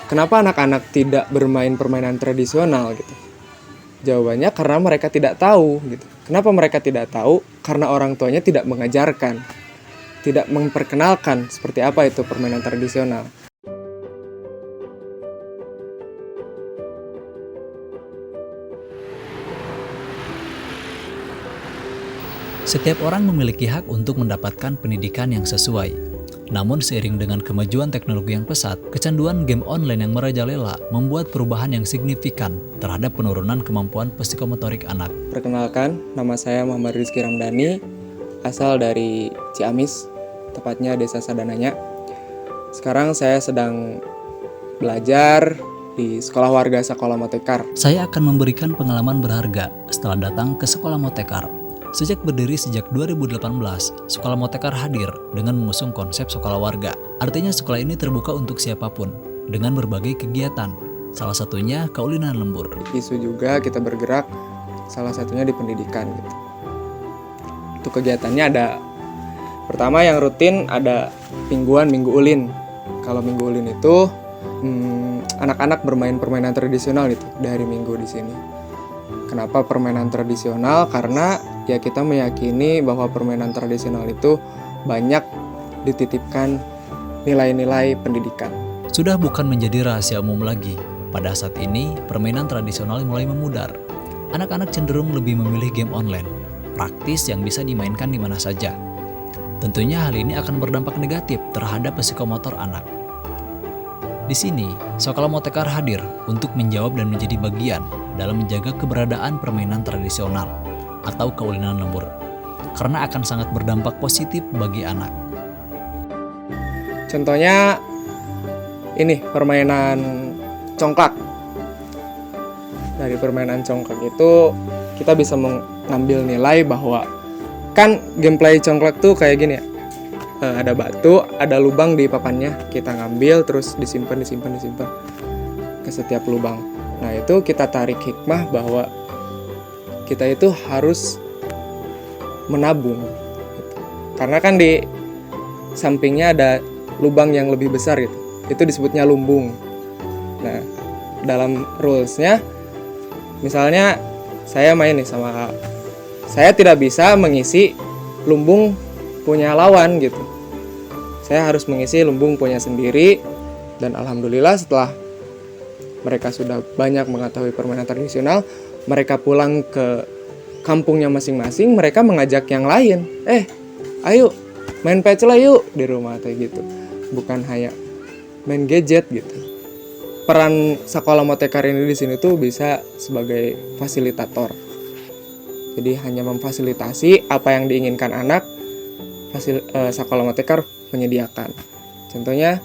Kenapa anak-anak tidak bermain permainan tradisional gitu? Jawabannya karena mereka tidak tahu gitu. Kenapa mereka tidak tahu? Karena orang tuanya tidak mengajarkan, tidak memperkenalkan seperti apa itu permainan tradisional. Setiap orang memiliki hak untuk mendapatkan pendidikan yang sesuai. Namun seiring dengan kemajuan teknologi yang pesat, kecanduan game online yang merajalela membuat perubahan yang signifikan terhadap penurunan kemampuan psikomotorik anak. Perkenalkan, nama saya Muhammad Rizky Ramdhani, asal dari Ciamis, tepatnya Desa Sadananya. Sekarang saya sedang belajar di Sekolah Warga Sakola Motekar. Saya akan memberikan pengalaman berharga setelah datang ke Sekolah Motekar. Sejak berdiri sejak 2018, Sekolah Motekar hadir dengan mengusung konsep sekolah warga. Artinya sekolah ini terbuka untuk siapapun dengan berbagai kegiatan. Salah satunya kaulinan lembur. Isu juga kita bergerak, salah satunya di pendidikan gitu. Untuk kegiatannya ada, pertama yang rutin ada mingguan Minggu Ulin. Kalau Minggu Ulin itu anak-anak bermain permainan tradisional itu dari Minggu di sini. Kenapa permainan tradisional? Karena ya kita meyakini bahwa permainan tradisional itu banyak dititipkan nilai-nilai pendidikan. Sudah bukan menjadi rahasia umum lagi. Pada saat ini, permainan tradisional mulai memudar. Anak-anak cenderung lebih memilih game online, praktis yang bisa dimainkan di mana saja. Tentunya hal ini akan berdampak negatif terhadap psikomotor anak. Di sini, Sekolah Motekar hadir untuk menjawab dan menjadi bagian dalam menjaga keberadaan permainan tradisional atau kaulinan lembur, karena akan sangat berdampak positif bagi anak. Contohnya ini permainan congklak. Dari permainan congklak itu kita bisa mengambil nilai bahwa kan gameplay congklak tuh kayak gini ya. Ada batu, ada lubang di papannya, kita ngambil terus disimpan ke setiap lubang. Nah itu kita tarik hikmah bahwa kita itu harus menabung gitu. Karena kan di sampingnya ada lubang yang lebih besar gitu, itu disebutnya lumbung. Nah dalam rulesnya, misalnya saya main nih sama, saya tidak bisa mengisi lumbung punya lawan gitu. Saya harus mengisi lumbung punya sendiri. Dan alhamdulillah setelah mereka sudah banyak mengetahui permainan tradisional, mereka pulang ke kampungnya masing-masing, mereka mengajak yang lain. Ayo main pecel yuk di rumah kayak gitu. Bukan hanya main gadget gitu. Peran Sekolah Motekar ini di sini tuh bisa sebagai fasilitator. Jadi hanya memfasilitasi apa yang diinginkan anak, Sekolah Motekar menyediakan. Contohnya,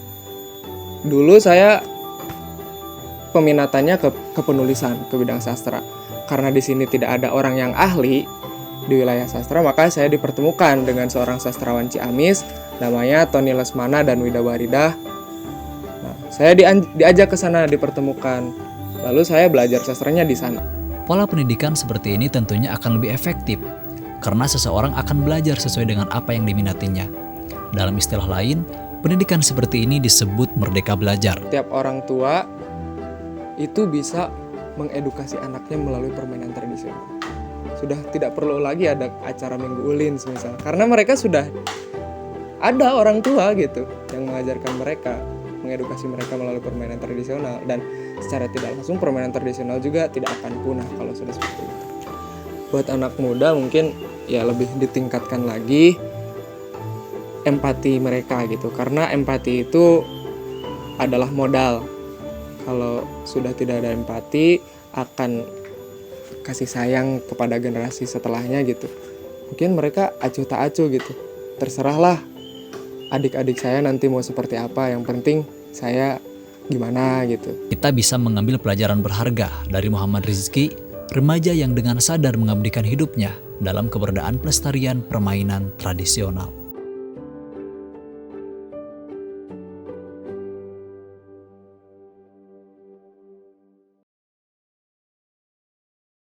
dulu saya peminatannya ke penulisan, ke bidang sastra. Karena di sini tidak ada orang yang ahli di wilayah sastra, maka saya dipertemukan dengan seorang sastrawan Ciamis, namanya Tony Lesmana dan Wida Warida. Nah, saya diajak ke sana, dipertemukan. Lalu saya belajar sastranya di sana. Pola pendidikan seperti ini tentunya akan lebih efektif, karena seseorang akan belajar sesuai dengan apa yang diminatinya. Dalam istilah lain, pendidikan seperti ini disebut merdeka belajar. Tiap orang tua itu bisa mengedukasi anaknya melalui permainan tradisional. Sudah tidak perlu lagi ada acara Minggu Ulin misal, karena mereka sudah ada orang tua gitu yang mengajarkan mereka, mengedukasi mereka melalui permainan tradisional. Dan secara tidak langsung permainan tradisional juga tidak akan punah kalau sudah seperti itu. Buat anak muda mungkin ya lebih ditingkatkan lagi empati mereka gitu, karena empati itu adalah modal. Kalau sudah tidak ada empati, akan kasih sayang kepada generasi setelahnya gitu. Mungkin mereka acuh tak acuh gitu. Terserahlah adik-adik saya nanti mau seperti apa, yang penting saya gimana gitu. Kita bisa mengambil pelajaran berharga dari Muhammad Rizky, remaja yang dengan sadar mengabdikan hidupnya dalam keberadaan pelestarian permainan tradisional.